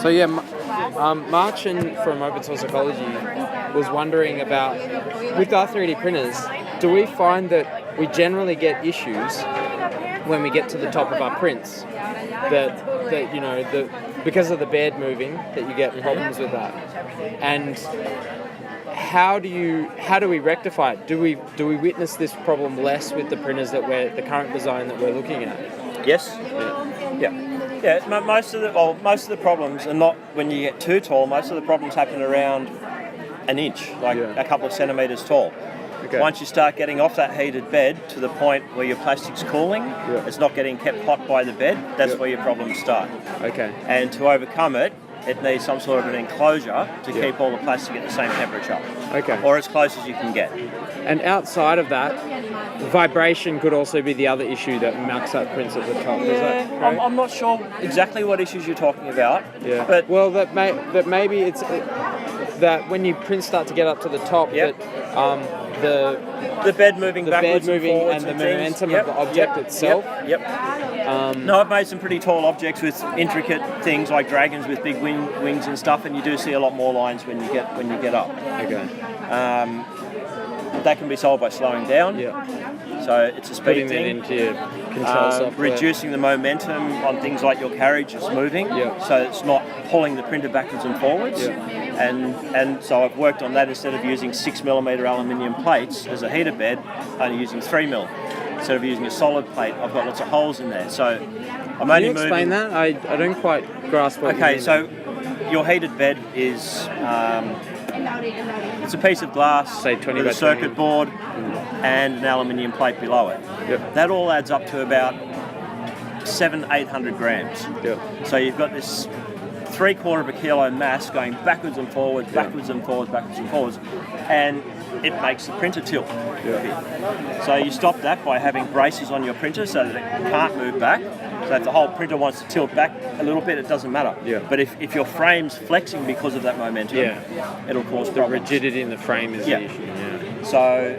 So yeah, Marchin from Open Source Ecology was wondering about, with our 3D printers, do we find that we generally get issues when we get to the top of our prints? That you know, because of the bed moving, that you get problems with that. And how do we rectify it? Do we witness this problem less with the printers the current design that we're looking at? Yes. Yeah. Most of the problems are not when you get too tall. Most of the problems happen around an inch, like a couple of centimetres tall. Okay. Once you start getting off that heated bed to the point where your plastic's cooling, it's not getting kept hot by the bed, that's where your problems start. Okay. And to overcome it, it needs some sort of an enclosure to keep all the plastic at the same temperature. Okay. Or as close as you can get. And outside of that, vibration could also be the other issue that mucks up prints at the top. Is that right? I'm not sure exactly what issues you're talking about. Yeah. But well, that maybe it's that when your prints start to get up to the top, the bed moving backwards and forwards and the momentum of the object itself. No, I've made some pretty tall objects with intricate things like dragons with big wings and stuff, and you do see a lot more lines when you get up. Okay. That can be solved by slowing down. So it's a speed Putting thing. that into your control software. Reducing the momentum on things like your carriage is moving, so it's not pulling the printer backwards and forwards. And so I've worked on that. Instead of using 6mm aluminium plates as a heater bed, only using 3mm. Instead of using a solid plate, I've got lots of holes in there. So I'm only moving. Can you explain that? I don't quite grasp what you mean. Okay, so your heated bed is it's a piece of glass say 20 with by a circuit 20. board and an aluminium plate below it. That all adds up to about 700-800 grams. So you've got this 3/4 of a kilo mass going backwards and forwards, backwards and forwards, backwards and forwards, and it makes the printer tilt. So you stop that by having braces on your printer so that it can't move back. So if the whole printer wants to tilt back a little bit, it doesn't matter. But if your frame's flexing because of that momentum, it'll cause the problems. rigidity in the frame is the issue. So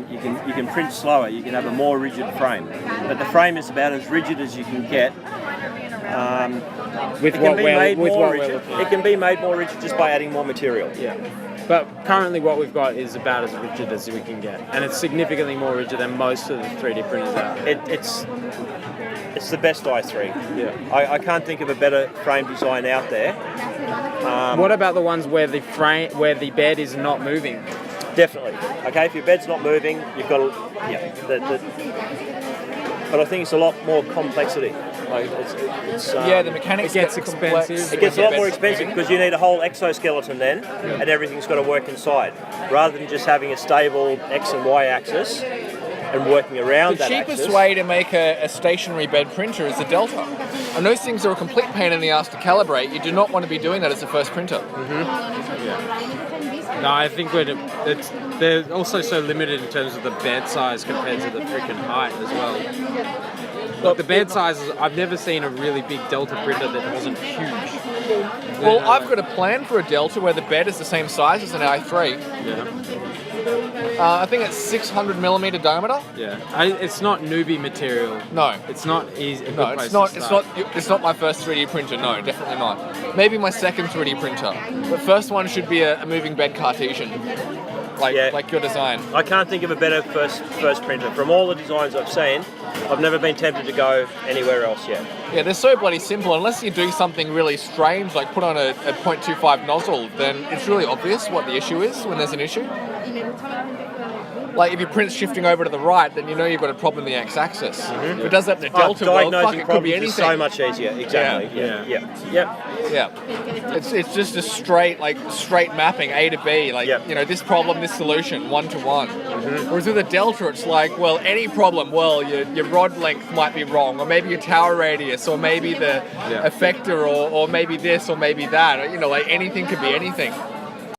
you can print slower. You can have a more rigid frame, but the frame is about as rigid as you can get. It can be made more rigid just by adding more material. But currently what we've got is about as rigid as we can get, and it's significantly more rigid than most of the 3D printers out there. It's the best i3. I can't think of a better frame design out there. What about the ones where the bed is not moving? Definitely. Okay, if your bed's not moving, you've got but I think it's a lot more complexity. Like the mechanics gets complex. expensive. It gets a lot more expensive because you need a whole exoskeleton then, and everything's got to work inside, rather than just having a stable X and Y axis and working around that axis. The cheapest way to make a stationary bed printer is a Delta. And those things are a complete pain in the ass to calibrate. You do not want to be doing that as a first printer. No, I think they're also so limited in terms of the bed size compared to the freaking height as well. Like the bed sizes, I've never seen a really big Delta printer that wasn't huge. Well, I've got a plan for a Delta where the bed is the same size as an i3. I think it's 600mm diameter. It's not newbie material. No, it's not easy. No, it's not. It's not my first 3D printer. No, definitely not. Maybe my second 3D printer. The first one should be a moving bed Cartesian, like your design. I can't think of a better first printer. From all the designs I've seen, I've never been tempted to go anywhere else yet. Yeah, they're so bloody simple. Unless you do something really strange, like put on a 0.25 nozzle, then it's really obvious what the issue is when there's an issue. Like if your print's shifting over to the right, then you know you've got a problem in the x-axis. If it does that in the Delta, diagnosing it could be anything. is so much easier. Exactly. It's just a straight mapping A to B. This problem, this solution, 1-to-1. Whereas with a Delta, it's like, well, any problem. Well, your rod length might be wrong, or maybe your tower radius, or maybe the effector, or maybe this, or maybe that. Anything could be anything.